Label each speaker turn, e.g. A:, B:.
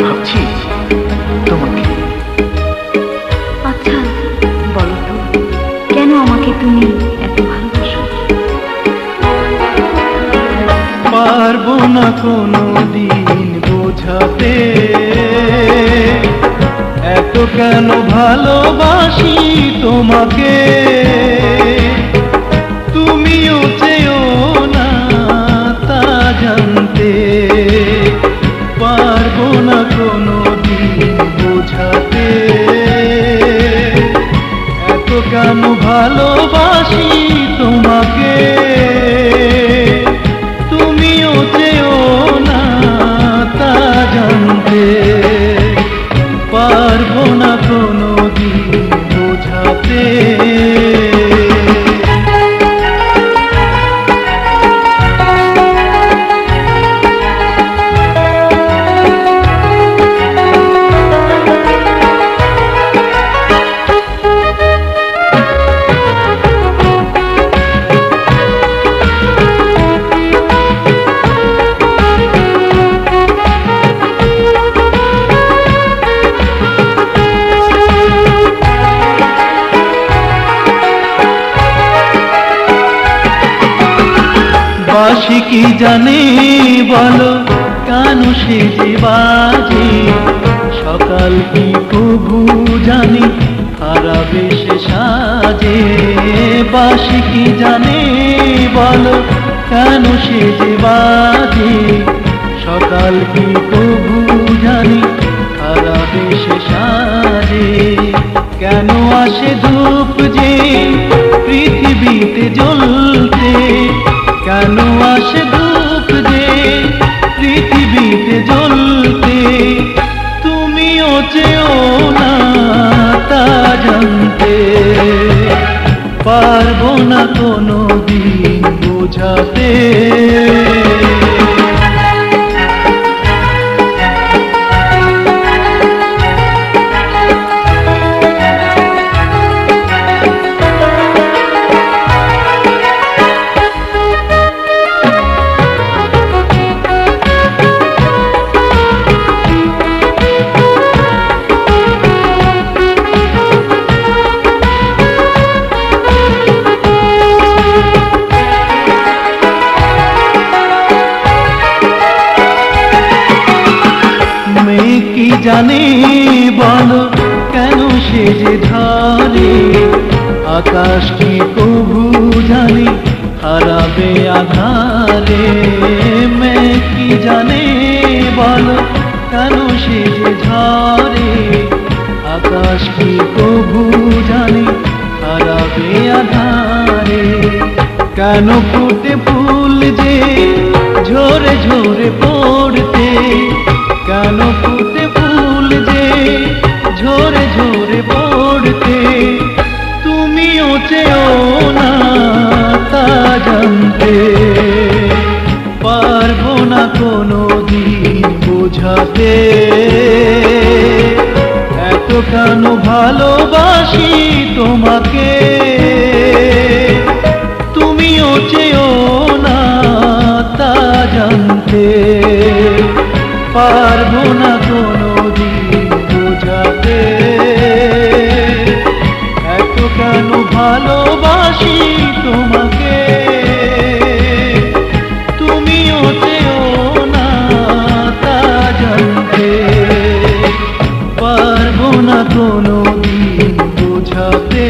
A: ভাবছি তোমাকে।
B: আচ্ছা বলো তো, কেন আমাকে তুমি এত ভালোবাসো?
A: পারবো না কোনো দিন বোঝাতে এত কেন ভালোবাসি তোমাকে। তুমিও চেয়েও না তা জানতে, পারবো না কোনো দিন বোঝাতে এত কেন ভালোবাসি তোমাকে। তুমিও চেয়েও না তা জানতে, পারবো না কোনো দিন বোঝাতে। বাঁশি কি জানে বলো, কেন সে যে বাজে, সকাল কি কবু জানি হারাবে সে সাজে। বাঁশি কি জানে বলো, কেন সে যে বাজে, সকাল কি কবু জানি হারাবে সে সাজে। কেন আসে ধূপ যে পৃথিবীতে জ্বলতে, কেন আসে ধূপ যে পৃথিবীতে জ্বলতে। তুমিও চেয়েও না তা জানতে, পারবো না কোনো দিন বোঝাতে। কি জানে বলো, কেন সে যে ঝরে, আকাশ কি কবু জানি হারাবে আধারে। মেঘ কি জানে বলো, কেন সে যে ঝরে, আকাশ কি কবু জানি হারাবে আধারে। কেন ফুটে ফুল যে ঝরে ঝরে পড়তে, কেন ফুটে ফুল যে ঝরে ঝরে পড়তে। তুমিও চেয়েও না তা জানতে, পারবো না কোনো দিন বোঝাতে এত কেন ভালোবাসি তোমাকে। তুমিও চেয়েও না তা জানতে, পারবো না কোনো দিন বোঝাতে এত কেন ভালোবাসি তোমাকে। তুমিও চেয়েও না তা জানতে, পারবো না কোনো দিন বোঝাতে।